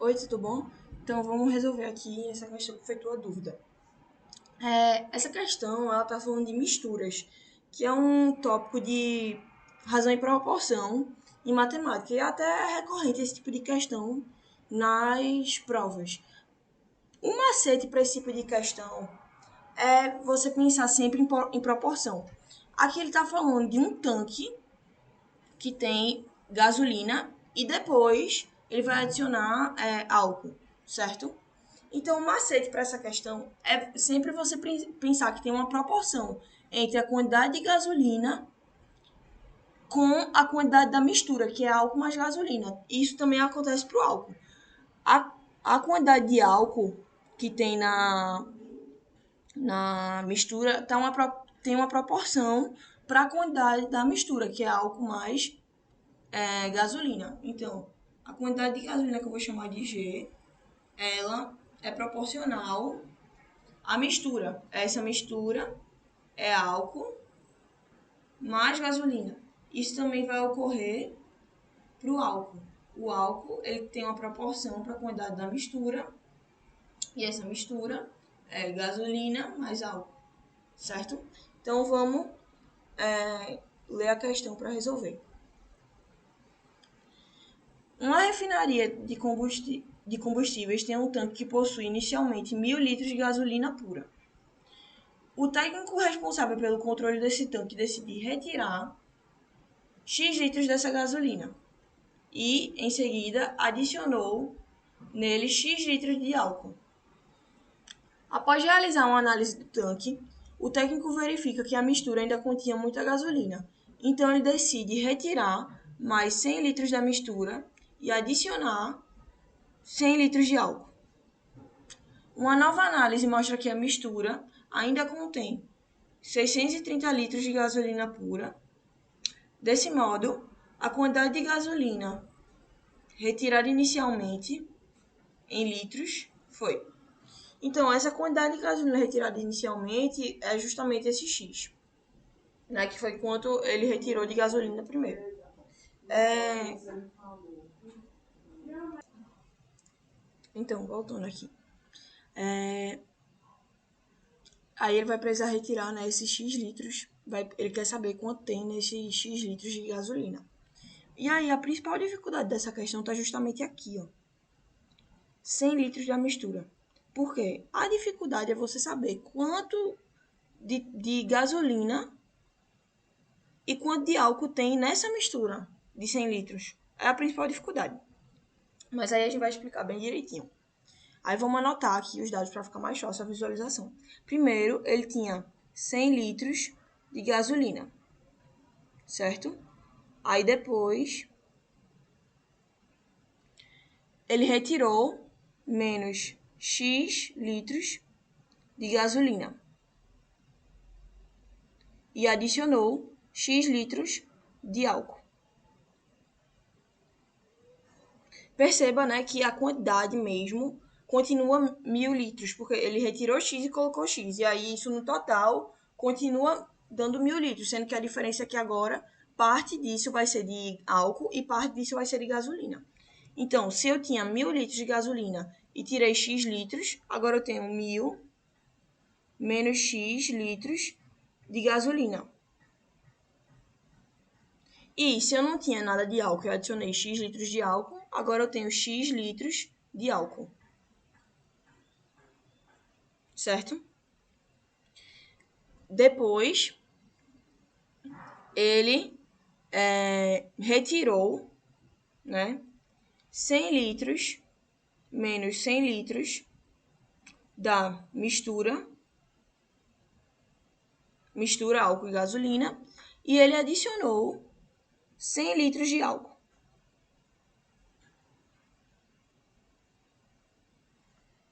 Oi, tudo bom? Então vamos resolver aqui essa questão que foi tua dúvida. Essa questão, ela tá falando de misturas, que é um tópico de razão e proporção em matemática. E até é recorrente esse tipo de questão nas provas. Um macete para esse tipo de questão é você pensar sempre em proporção. Aqui ele está falando de um tanque que tem gasolina e depois ele vai adicionar álcool, certo? Então, o macete para essa questão é sempre você pensar que tem uma proporção entre a quantidade de gasolina com a quantidade da mistura, que é álcool mais gasolina. Isso também acontece para o álcool. A, a quantidade de álcool que tem na mistura tem uma proporção para a quantidade da mistura, que é álcool mais gasolina. Então, a quantidade de gasolina que eu vou chamar de G, ela é proporcional à mistura. Essa mistura é álcool mais gasolina. Isso também vai ocorrer para o álcool. O álcool ele tem uma proporção para a quantidade da mistura, e essa mistura é gasolina mais álcool, certo? Então vamos ler a questão para resolver. Uma refinaria de combustíveis tem um tanque que possui inicialmente 1.000 litros de gasolina pura. O técnico responsável pelo controle desse tanque decidiu retirar X litros dessa gasolina e, em seguida, adicionou nele X litros de álcool. Após realizar uma análise do tanque, o técnico verifica que a mistura ainda continha muita gasolina, então ele decide retirar mais 100 litros da mistura e adicionar 100 litros de álcool. Uma nova análise mostra que a mistura ainda contém 630 litros de gasolina pura. Desse modo, a quantidade de gasolina retirada inicialmente em litros foi. Então, essa quantidade de gasolina retirada inicialmente é justamente esse X, né, que foi quanto ele retirou de gasolina primeiro. Então, voltando aqui. Aí ele vai precisar retirar, né, esses X litros. Ele quer saber quanto tem nesses X litros de gasolina. E aí a principal dificuldade dessa questão está justamente aqui, ó. 100 litros da mistura. Por quê? A dificuldade é você saber quanto de gasolina e quanto de álcool tem nessa mistura de 100 litros. É a principal dificuldade. Mas aí a gente vai explicar bem direitinho. Aí vamos anotar aqui os dados para ficar mais fácil a visualização. Primeiro, ele tinha 100 litros de gasolina, certo? Aí depois, ele retirou menos X litros de gasolina e adicionou X litros de álcool. Perceba, né, que a quantidade mesmo continua 1.000 litros, porque ele retirou X e colocou X. E aí isso no total continua dando 1.000 litros, sendo que a diferença é que agora parte disso vai ser de álcool e parte disso vai ser de gasolina. Então, se eu tinha 1.000 litros de gasolina e tirei X litros, agora eu tenho 1.000 menos X litros de gasolina. E se eu não tinha nada de álcool, eu adicionei X litros de álcool, agora eu tenho X litros de álcool. Certo? Depois, ele retirou, né, 100 litros menos 100 litros da mistura álcool e gasolina, e ele adicionou 100 litros de álcool.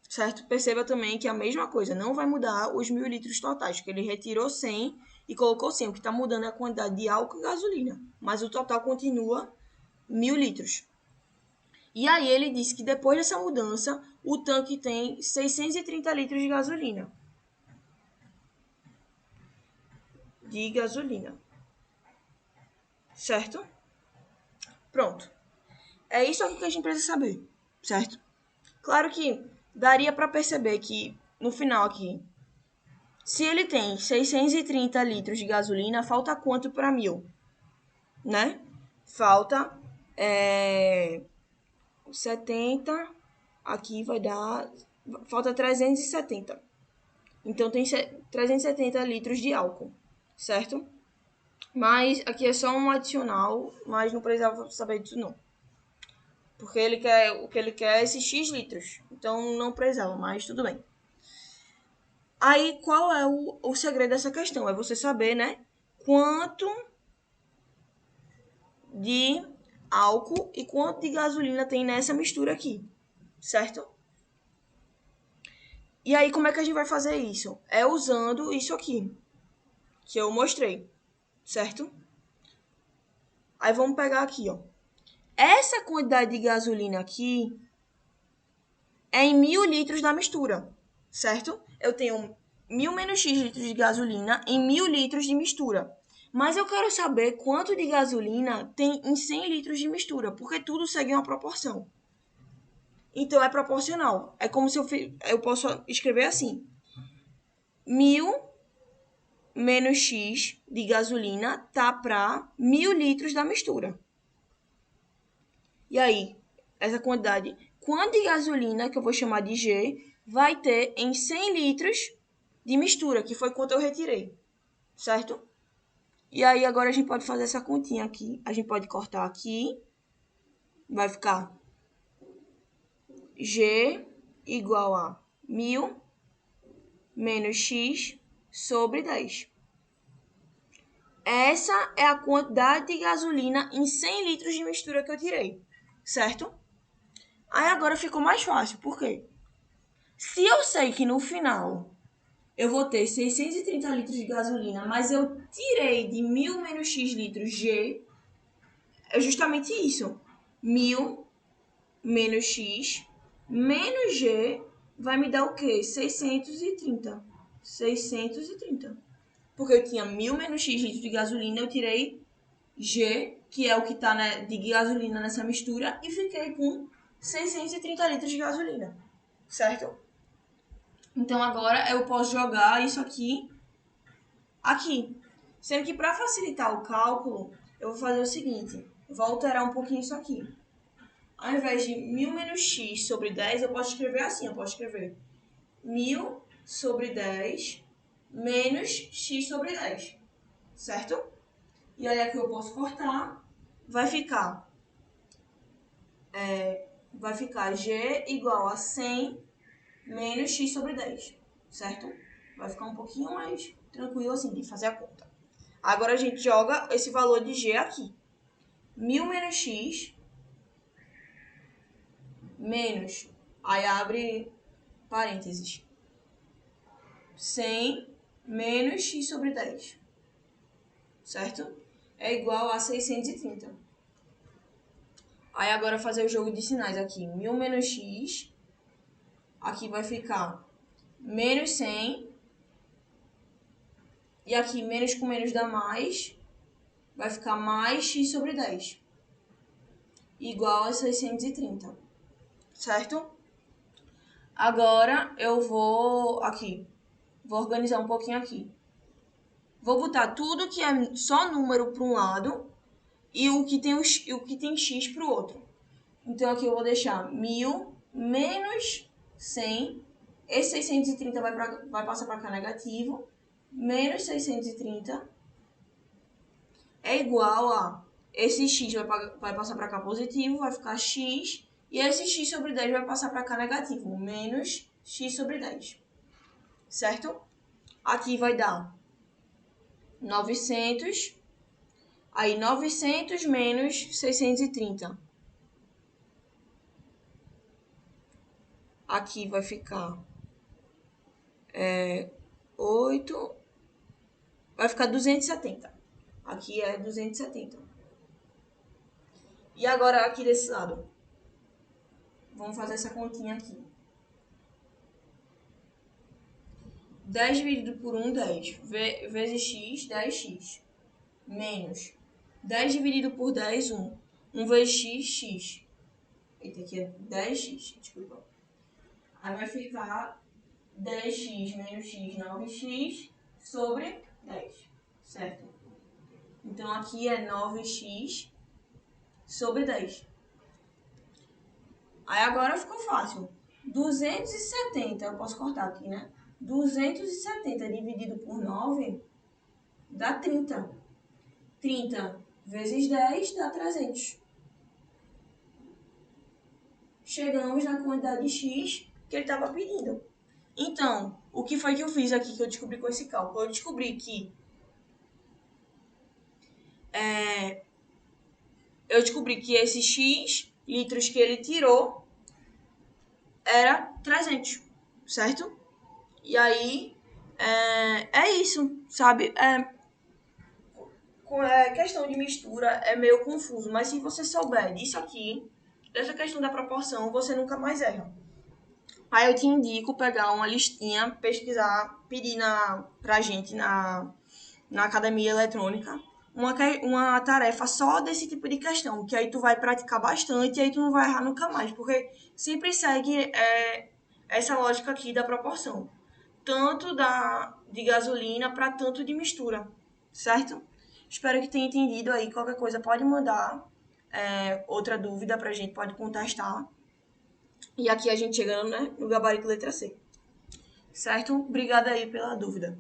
Certo? Perceba também que a mesma coisa, não vai mudar os 1.000 litros totais, porque ele retirou 100 e colocou 100, o que está mudando é a quantidade de álcool e gasolina, mas o total continua 1.000 litros. E aí ele disse que depois dessa mudança, o tanque tem 630 litros de gasolina. Certo? Pronto. É isso aqui que a gente precisa saber, certo? Claro que daria para perceber que, no final aqui, se ele tem 630 litros de gasolina, falta quanto para 1.000? Né? Falta 70, aqui vai dar, falta 370. Então tem 370 litros de álcool, certo? Mas aqui é só um adicional, mas não precisava saber disso não. Porque o que ele quer é esses X litros. Então não precisava, mas tudo bem. Aí qual é o segredo dessa questão? É você saber, né? Quanto de álcool e quanto de gasolina tem nessa mistura aqui, certo? E aí como é que a gente vai fazer isso? É usando isso aqui, que eu mostrei, certo? Aí vamos pegar aqui, ó. Essa quantidade de gasolina aqui é em 1.000 litros da mistura, certo? Eu tenho 1.000 menos X litros de gasolina em 1.000 litros de mistura. Mas eu quero saber quanto de gasolina tem em 100 litros de mistura, porque tudo segue uma proporção. Então é proporcional. É como se eu posso escrever assim: 1.000 menos X de gasolina tá para 1.000 litros da mistura. E aí, essa quantidade, quanto de gasolina, que eu vou chamar de G, vai ter em 100 litros de mistura, que foi quanto eu retirei, certo? E aí agora a gente pode fazer essa continha aqui. A gente pode cortar aqui. Vai ficar G igual a 1.000 menos X sobre 10. Essa é a quantidade de gasolina em 100 litros de mistura que eu tirei, certo? Aí agora ficou mais fácil, por quê? Se eu sei que no final eu vou ter 630 litros de gasolina, mas eu tirei de 1.000 menos X litros G, é justamente isso. 1.000 menos X menos G vai me dar o quê? 630. 630. Porque eu tinha 1.000 menos X litros de gasolina, eu tirei G, que é o que está de gasolina nessa mistura, e fiquei com 630 litros de gasolina, certo? Então agora eu posso jogar isso aqui. Sendo que para facilitar o cálculo, eu vou fazer o seguinte. Vou alterar um pouquinho isso aqui. Ao invés de 1.000 menos x sobre 10, eu posso escrever assim. Eu posso escrever 1.000 sobre 10 menos x sobre 10. Certo? E aí aqui eu posso cortar. Vai ficar G igual a 100 menos x sobre 10. Certo? Vai ficar um pouquinho mais tranquilo assim de fazer a conta. Agora a gente joga esse valor de G aqui. 1.000 menos X menos, aí abre parênteses, 100 menos X sobre 10, certo? É igual a 630. Aí agora fazer o jogo de sinais aqui. 1.000 menos X, aqui vai ficar menos 100, e aqui menos com menos dá mais, vai ficar mais X sobre 10, igual a 630, certo? Agora eu vou organizar um pouquinho aqui. Vou botar tudo que é só número para um lado e o que tem x para o outro. Então aqui eu vou deixar 1.000 menos 100. Esse 630 vai passar para cá negativo. Menos 630 é igual a... Esse x vai passar para cá positivo, vai ficar x. E esse x sobre 10 vai passar para cá negativo. Menos x sobre 10. Certo? Aqui vai dar 900. Aí 900 menos 630. Aqui vai ficar 8. Vai ficar 270. Aqui é 270. E agora aqui desse lado. Vamos fazer essa continha aqui. 10 dividido por 1, 10. Vezes x, 10x. Menos 10 dividido por 10, 1. 1 vezes x, x. Eita, aqui é 10x, desculpa. Aí vai ficar 10x menos x, 9x sobre 10, certo? Então aqui é 9x sobre 10. Aí agora ficou fácil. 270, eu posso cortar aqui, né? 270 dividido por 9 dá 30. 30 vezes 10 dá 300. Chegamos na quantidade de x que ele estava pedindo. Então, o que foi que eu fiz aqui que eu descobri com esse cálculo? Eu descobri que esse x litros que ele tirou era 300, certo? E aí, é isso, sabe? Questão de mistura é meio confuso, mas se você souber disso aqui, dessa questão da proporção, você nunca mais erra. Aí eu te indico pegar uma listinha, pesquisar, pedir pra gente na academia eletrônica uma tarefa só desse tipo de questão, que aí tu vai praticar bastante e aí tu não vai errar nunca mais, porque sempre segue essa lógica aqui da proporção, tanto de gasolina para tanto de mistura, certo? Espero que tenha entendido aí. Qualquer coisa pode mandar outra dúvida pra gente, pode contestar. E aqui a gente chegando, né, no gabarito letra C. Certo? Obrigada aí pela dúvida.